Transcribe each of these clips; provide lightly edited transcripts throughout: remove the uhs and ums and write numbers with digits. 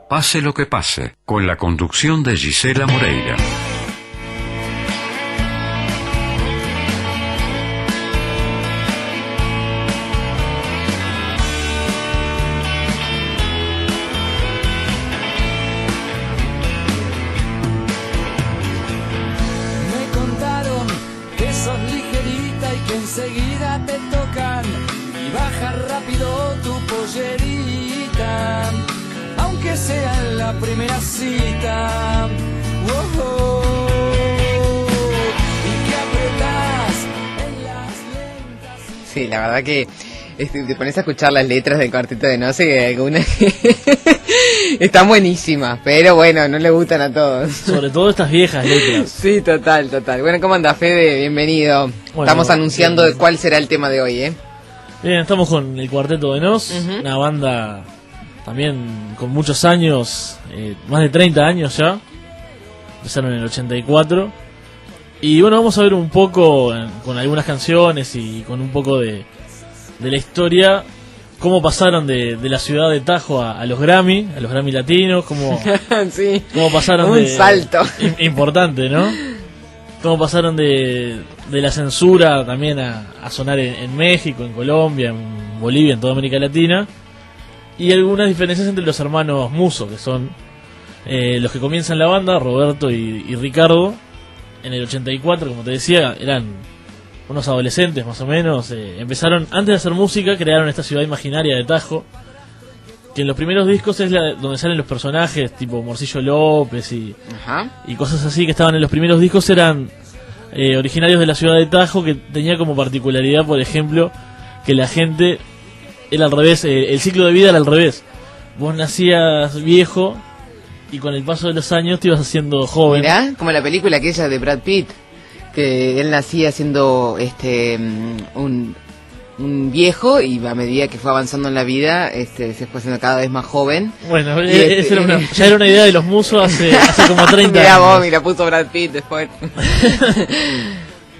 Pase lo que pase, con la conducción de Gisela Moreira. Enseguida te tocan y baja rápido tu pollerita, aunque sea en la primera cita. Y que apretás en las lentas. Sí, la verdad que te pones a escuchar las letras del Cuarteto de Nos y algunas están buenísimas, pero bueno, no le gustan a todos. Sobre todo estas viejas letras. Sí, total. Bueno, ¿cómo anda, Fede? Bienvenido. Bueno, estamos anunciando bien. Cuál será el tema de hoy, ¿eh? Bien, estamos con el Cuarteto de Nos, una banda también con muchos años, más de 30 años ya. Empezaron en el 84. Y bueno, vamos a ver un poco con algunas canciones y con un poco de la historia, cómo pasaron de la ciudad de Tajo a los Grammy latinos, cómo, sí, cómo pasaron un salto importante, ¿no? Cómo pasaron de la censura también a sonar en México, en Colombia, en Bolivia, en toda América Latina, y algunas diferencias entre los hermanos Musso, que son los que comienzan la banda, Roberto y Ricardo, en el 84, como te decía, eran unos adolescentes más o menos. Empezaron, antes de hacer música, crearon esta ciudad imaginaria de Tajo, que en los primeros discos es donde salen los personajes tipo Morcillo López y cosas así que estaban en los primeros discos. Eran originarios de la ciudad de Tajo, que tenía como particularidad, por ejemplo, que la gente era al revés, el ciclo de vida era al revés. Vos nacías viejo y con el paso de los años te ibas haciendo joven. Mirá, como la película aquella de Brad Pitt, que él nacía siendo un viejo y a medida que fue avanzando en la vida se fue haciendo cada vez más joven. Bueno, ya era una idea de los Musos hace como 30 mirá años. Vos, mira, puso Brad Pitt después.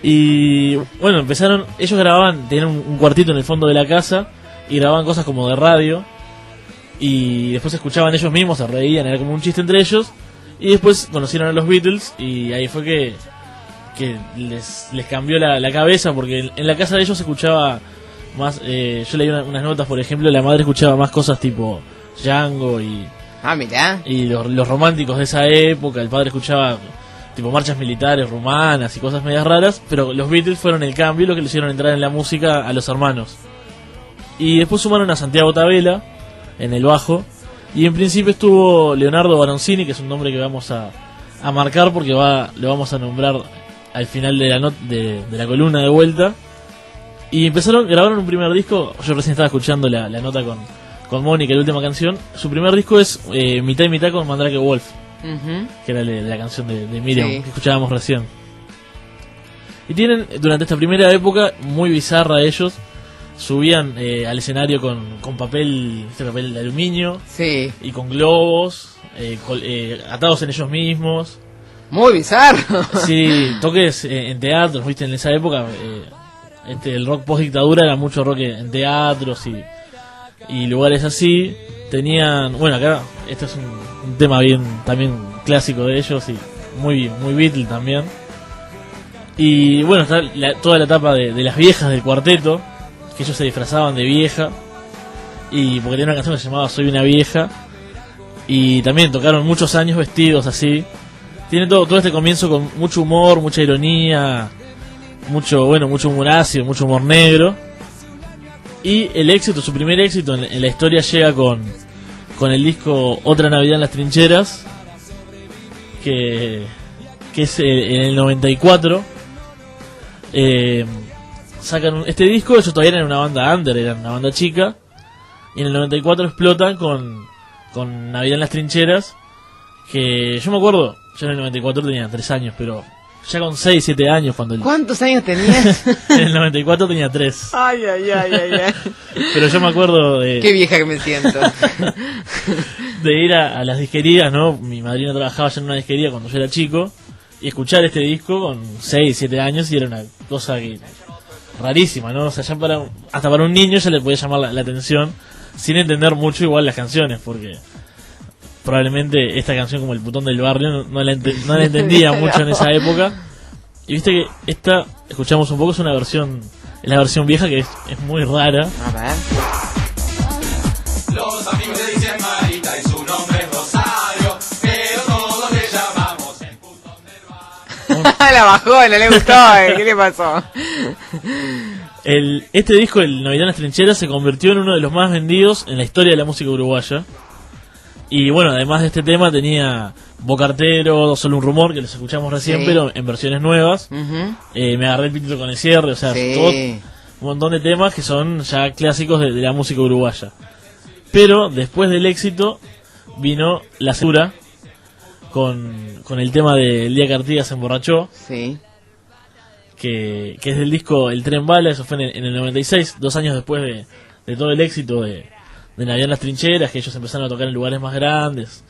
Y bueno, ellos grababan, tenían un cuartito en el fondo de la casa y grababan cosas como de radio, y después escuchaban ellos mismos, se reían, era como un chiste entre ellos, y después conocieron a los Beatles y ahí fue que les cambió la cabeza, porque en la casa de ellos se escuchaba más, yo leí unas notas, por ejemplo, la madre escuchaba más cosas tipo Django y mirá, y los románticos de esa época, el padre escuchaba tipo marchas militares rumanas y cosas medias raras, pero los Beatles fueron el cambio, lo que le hicieron entrar en la música a los hermanos. Y después sumaron a Santiago Tabela en el bajo, y en principio estuvo Leonardo Baroncini, que es un nombre que vamos a marcar porque lo vamos a nombrar al final de la columna de vuelta. Y grabaron un primer disco. Yo recién estaba escuchando la nota con Mónica, la última canción. Su primer disco es Mitad y Mitad con Mandrake Wolf, que era la canción de Miriam, que escuchábamos recién. Y tienen, durante esta primera época muy bizarra, ellos subían al escenario con papel de aluminio, y con globos atados en ellos mismos. Muy bizarro. Sí, toques en teatros, viste, en esa época el rock post dictadura era mucho rock en teatros y lugares así. Tenían, bueno, acá este es un tema bien también clásico de ellos y muy Beatle también. Y bueno, está toda la etapa de las viejas del cuarteto, que ellos se disfrazaban de vieja, y porque tenía una canción que se llamaba Soy una vieja, y también tocaron muchos años vestidos así. Tiene todo este comienzo con mucho humor, mucha ironía, mucho humor ácido, mucho humor negro. Y el éxito, su primer éxito en la historia llega con el disco Otra Navidad en las Trincheras, que es en el 94. Sacan este disco. Ellos todavía eran una banda under, eran una banda chica, y en el 94 explotan con Navidad en las Trincheras, que yo me acuerdo, yo en el 94 tenía 3 años, pero ya con 6, 7 años cuando... ¿Cuántos años tenías? En el 94 tenía 3. Ay. Pero yo me acuerdo de... Qué vieja que me siento. De ir a las disquerías, ¿no? Mi madrina trabajaba ya en una disquería cuando yo era chico, y escuchar este disco con 6, 7 años, y era una cosa rarísima, ¿no? O sea, ya hasta para un niño ya le podía llamar la atención, sin entender mucho igual las canciones, porque probablemente esta canción, como El putón del barrio, no la entendía mucho en esa época. Y viste que esta, escuchamos un poco, es la versión vieja, que es muy rara. A ver. Los amigos le dicen Marita y su nombre es Rosario, pero todos le llamamos el putón del barrio. La bajó, no le gustó, ¿qué le pasó? Este disco, el Navidad en las Trincheras, se convirtió en uno de los más vendidos en la historia de la música uruguaya. Y bueno, además de este tema tenía Bocartero, Solo un rumor, que los escuchamos recién, Sí. pero en versiones nuevas. Me agarré el pitito con el cierre, o sea, Sí. todo, un montón de temas que son ya clásicos de la música uruguaya. Pero después del éxito vino la censura con el tema de El día que Artigas se emborrachó, Sí. que es del disco El Tren Bala. Eso fue en el 96, 2 años después de todo el éxito de Navidad en las Trincheras, que ellos empezaron a tocar en lugares más grandes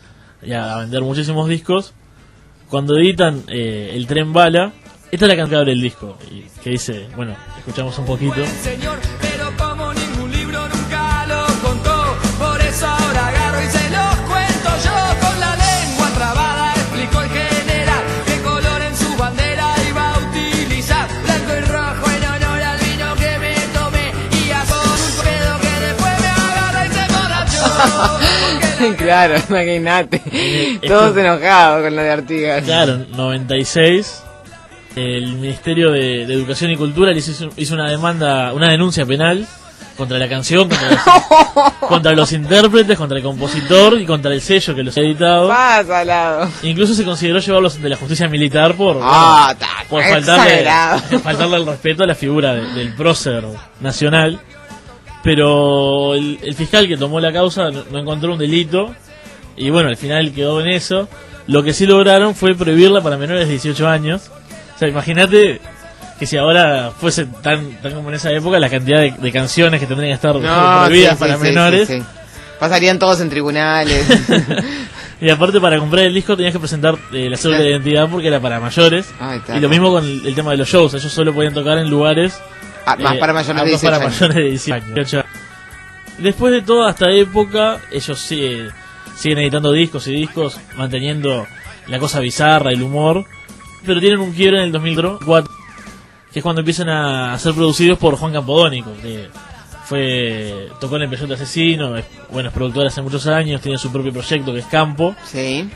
y a vender muchísimos discos. Cuando editan El Tren Bala, esta es la canción que abre el disco, y que dice, bueno, escuchamos un poquito. Buen señor, pero como ningún libro nunca lo contó, por eso ahora agarro y se los cuento yo. Con la lengua trabada explicó el general qué color en su bandera iba a utilizar: blanco y rojo en honor al vino que me tomé, y a con un pedo que después me agarra y se emborrachó. Claro, imagínate. Todos enojados con lo de Artigas. Claro, 96, el Ministerio de Educación y Cultura les hizo una denuncia penal contra la canción, contra los intérpretes, contra el compositor y contra el sello que los ha editado. Pasa al lado. Incluso se consideró llevarlos ante la justicia militar por Exagerado. faltarle el respeto a la figura del prócer nacional. Pero el fiscal que tomó la causa no encontró un delito, y bueno, al final quedó en eso. Lo que sí lograron fue prohibirla para menores de 18 años. O sea, imagínate que si ahora fuese tan como en esa época, la cantidad de canciones que tendrían que estar prohibidas sí, para sí, menores. sí. Pasarían todos en tribunales. Y aparte, para comprar el disco tenías que presentar la cédula de identidad, porque era para mayores. Ay, Y lo mismo con el tema de los shows, ellos solo podían tocar en lugares Más para mayores de aptos 18 para años. mayores de 18 años. Después de toda esta época, ellos siguen editando discos y discos, manteniendo la cosa bizarra, el humor, pero tienen un quiebre en el 2004, que es cuando empiezan a ser producidos por Juan Campodónico, que tocó en El Peyote Asesino, es productor hace muchos años, tiene su propio proyecto que es Campo, Sí.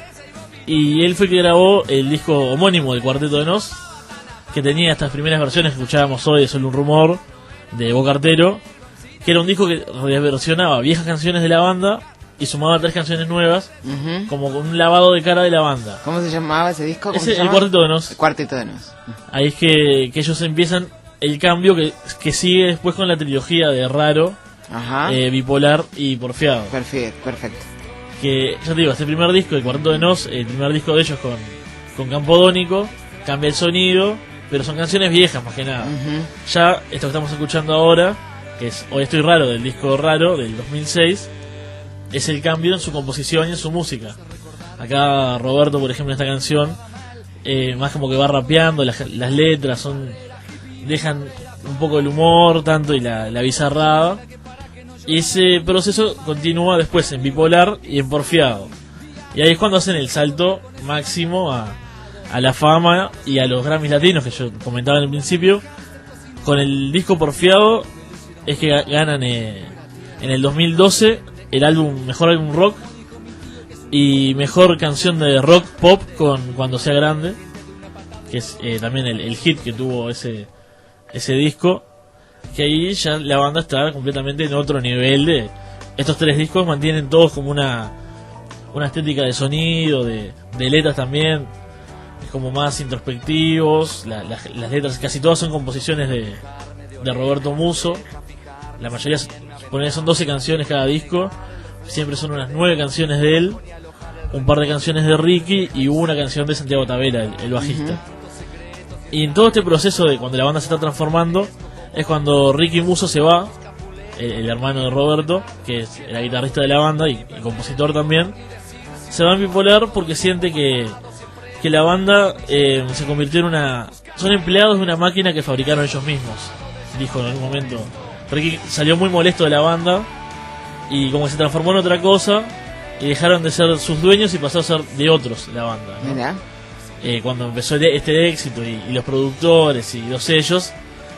y él fue el que grabó el disco homónimo del Cuarteto de Nos, que tenía estas primeras versiones que escuchábamos hoy de Solo un rumor, de Bocartero, que era un disco que reversionaba viejas canciones de la banda y sumaba 3 canciones nuevas, Ujú. como con un lavado de cara de la banda. ¿Cómo se llamaba ese disco? ¿Cómo Ese, se el llama? Cuarteto de Nos. El Cuarteto de Nos. Ahí es que ellos empiezan el cambio que sigue después con la trilogía de Raro, Ajá. Bipolar y Porfiado. Perfecto. Que, ya te digo, este primer disco, el Cuarteto de Nos, el primer disco de ellos con Campodónico, cambia el sonido, pero son canciones viejas más que nada. Ujú. Ya esto que estamos escuchando ahora, que es Hoy Estoy Raro, del disco Raro del 2006, es el cambio en su composición y en su música. Acá Roberto, por ejemplo, en esta canción, más como que va rapeando, las letras dejan un poco el humor tanto y la bizarrada, y ese proceso continúa después en Bipolar y en Porfiado, y ahí es cuando hacen el salto máximo a la fama y a los Grammys latinos que yo comentaba en el principio. Con el disco Porfiado es que ganan en el 2012 el mejor álbum rock y mejor canción de rock pop con Cuando Sea Grande, que es también el hit que tuvo ese disco, que ahí ya la banda está completamente en otro nivel. Estos 3 discos mantienen todos como una estética de sonido, de letras también, es como más introspectivos. Las letras casi todas son composiciones de Roberto Musso, la mayoría son 12 canciones cada disco, siempre son unas 9 canciones de él, un par de canciones de Ricky y una canción de Santiago Tavera, el bajista. Y en todo este proceso de cuando la banda se está transformando, es cuando Ricky Musso se va, el hermano de Roberto, que es el guitarrista de la banda y compositor también, se va en Bipolar porque siente que la banda se convirtió son empleados de una máquina que fabricaron ellos mismos, dijo en algún momento. Ricky salió muy molesto de la banda y como que se transformó en otra cosa, y dejaron de ser sus dueños y pasó a ser de otros la banda, ¿no? Mira. Cuando empezó este éxito y los productores y los sellos,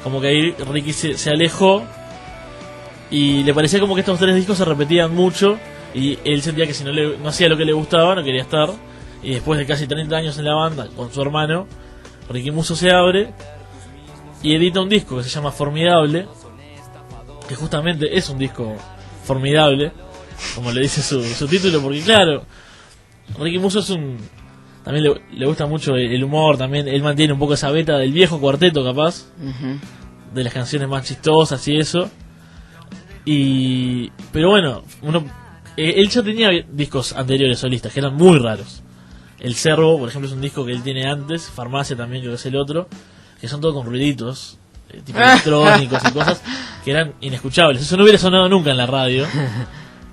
como que ahí Ricky se alejó y le parecía como que estos 3 discos se repetían mucho y él sentía que si no hacía lo que le gustaba no quería estar. Y después de casi 30 años en la banda con su hermano, Ricky Musso se abre y edita un disco que se llama Formidable, que justamente es un disco formidable, como le dice su título, porque claro, Ricky Musso es también le gusta mucho el humor, también él mantiene un poco esa beta del viejo cuarteto capaz, de las canciones más chistosas y eso. Pero bueno, él ya tenía discos anteriores solistas que eran muy raros. El Cervo, por ejemplo, es un disco que él tiene antes, Farmacia también creo que es el otro, que son todos con ruiditos, tipo electrónicos y cosas que eran inescuchables. Eso no hubiera sonado nunca en la radio.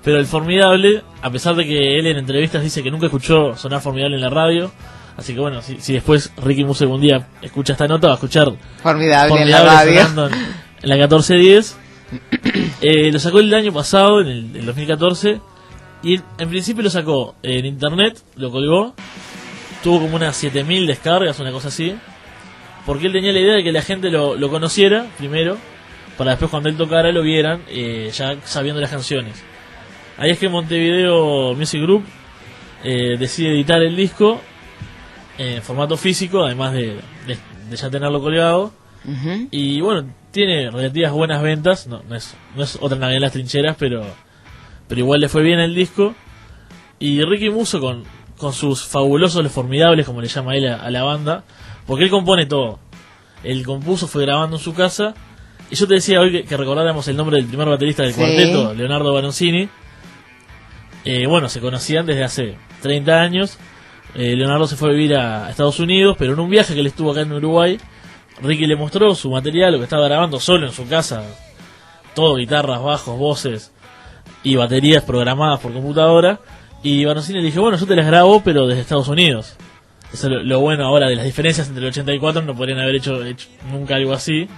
Pero el Formidable, a pesar de que él en entrevistas dice que nunca escuchó sonar Formidable en la radio, así que bueno, si después Ricky Musso algún día escucha esta nota, va a escuchar Formidable en la radio. sonando en la 1410. Lo sacó el año pasado, en el 2014, y en principio lo sacó en internet, lo colgó, tuvo como unas 7000 descargas, una cosa así, porque él tenía la idea de que la gente lo conociera primero, para después cuando él tocara lo vieran, ya sabiendo las canciones. Ahí es que Montevideo Music Group decide editar el disco en formato físico, además de ya tenerlo colgado. Y bueno, tiene relativas buenas ventas, no es otra Navidad en las trincheras, pero igual le fue bien el disco. Y Ricky Musso con sus fabulosos, los formidables, como le llama él a la banda, porque él compone todo. Él compuso, fue grabando en su casa. Y yo te decía hoy que recordáramos el nombre del primer baterista del cuarteto, Leonardo Baroncini. Bueno, se conocían desde hace 30 años. Leonardo se fue a vivir a Estados Unidos, pero en un viaje que él estuvo acá en Uruguay, Ricky le mostró su material, lo que estaba grabando solo en su casa, todo guitarras, bajos, voces y baterías programadas por computadora, y Baroncini le dije, bueno, yo te las grabo pero desde Estados Unidos. Eso es lo bueno ahora de las diferencias entre el 84, no podrían haber hecho nunca algo así.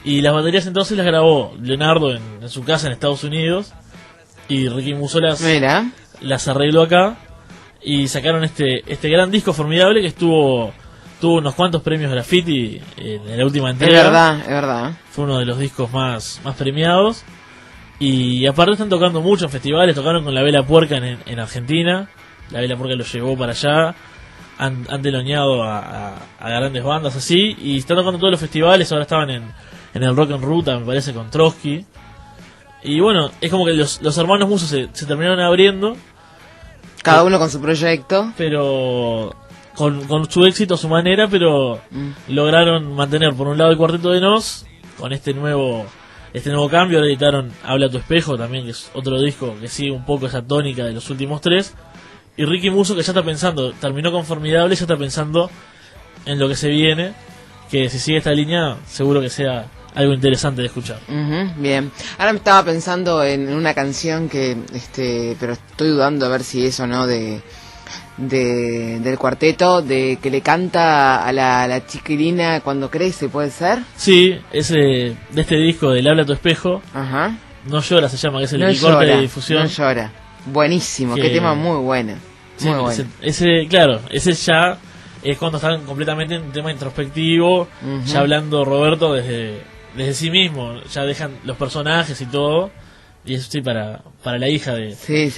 Y las baterías entonces las grabó Leonardo en su casa en Estados Unidos, y Ricky Musso las arregló acá, y sacaron este gran disco Formidable que tuvo unos cuantos premios Graffiti en la última entrega. Es verdad. Fue uno de los discos más premiados. Y aparte están tocando mucho en festivales. Tocaron con La Vela Puerca en Argentina. La Vela Puerca los llevó para allá. Han teloneado a grandes bandas así. Y están tocando todos los festivales. Ahora estaban en el Rock en Ruta, me parece, con Trotsky. Y bueno, es como que los hermanos Musso se terminaron abriendo. Cada uno con su proyecto. Pero con su éxito a su manera, pero lograron mantener por un lado el Cuarteto de Nos con este nuevo cambio. Ahora editaron Habla tu espejo también, que es otro disco que sigue un poco esa tónica de los últimos 3. Y Ricky Musso, que ya está pensando, terminó con Formidable, ya está pensando en lo que se viene, que si sigue esta línea seguro que sea algo interesante de escuchar. Bien. Ahora me estaba pensando en una canción que pero estoy dudando a ver si es o no del cuarteto, de que le canta a la chiquilina cuando crece, ¿puede ser? Sí, es de este disco del Habla tu espejo. No llora se llama, que es el corte de difusión. No llora. Buenísimo, qué tema muy bueno. Sí, muy bueno. Ese ya es cuando están completamente en un tema introspectivo, ya hablando Roberto desde sí mismo, ya dejan los personajes y todo. Y eso sí, para la hija de... Sí.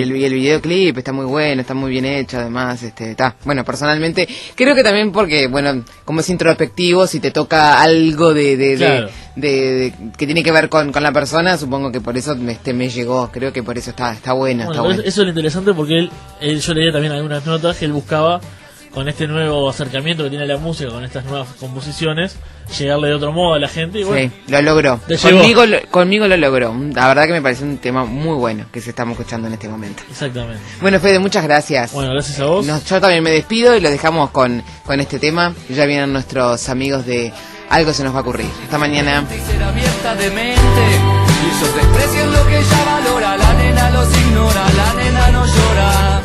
El videoclip está muy bueno, está muy bien hecho, además, está... Bueno, personalmente, creo que también porque, bueno, como es introspectivo, si te toca algo de que tiene que ver con la persona, supongo que por eso me llegó, creo que por eso está bueno, está bueno. Eso es lo interesante porque yo leía también algunas notas que él buscaba, con este nuevo acercamiento que tiene la música, con estas nuevas composiciones, llegarle de otro modo a la gente. Y bueno, sí, lo logró. Conmigo lo logró. La verdad que me parece un tema muy bueno que se estamos escuchando en este momento. Exactamente. Bueno, Fede, muchas gracias. Bueno, gracias a vos. Yo también me despido y lo dejamos con este tema. Ya vienen nuestros amigos de Algo se nos va a ocurrir. Hasta mañana. Y será abierta de mente, y ellos desprecian lo que ella valora. La nena los ignora, la nena no llora.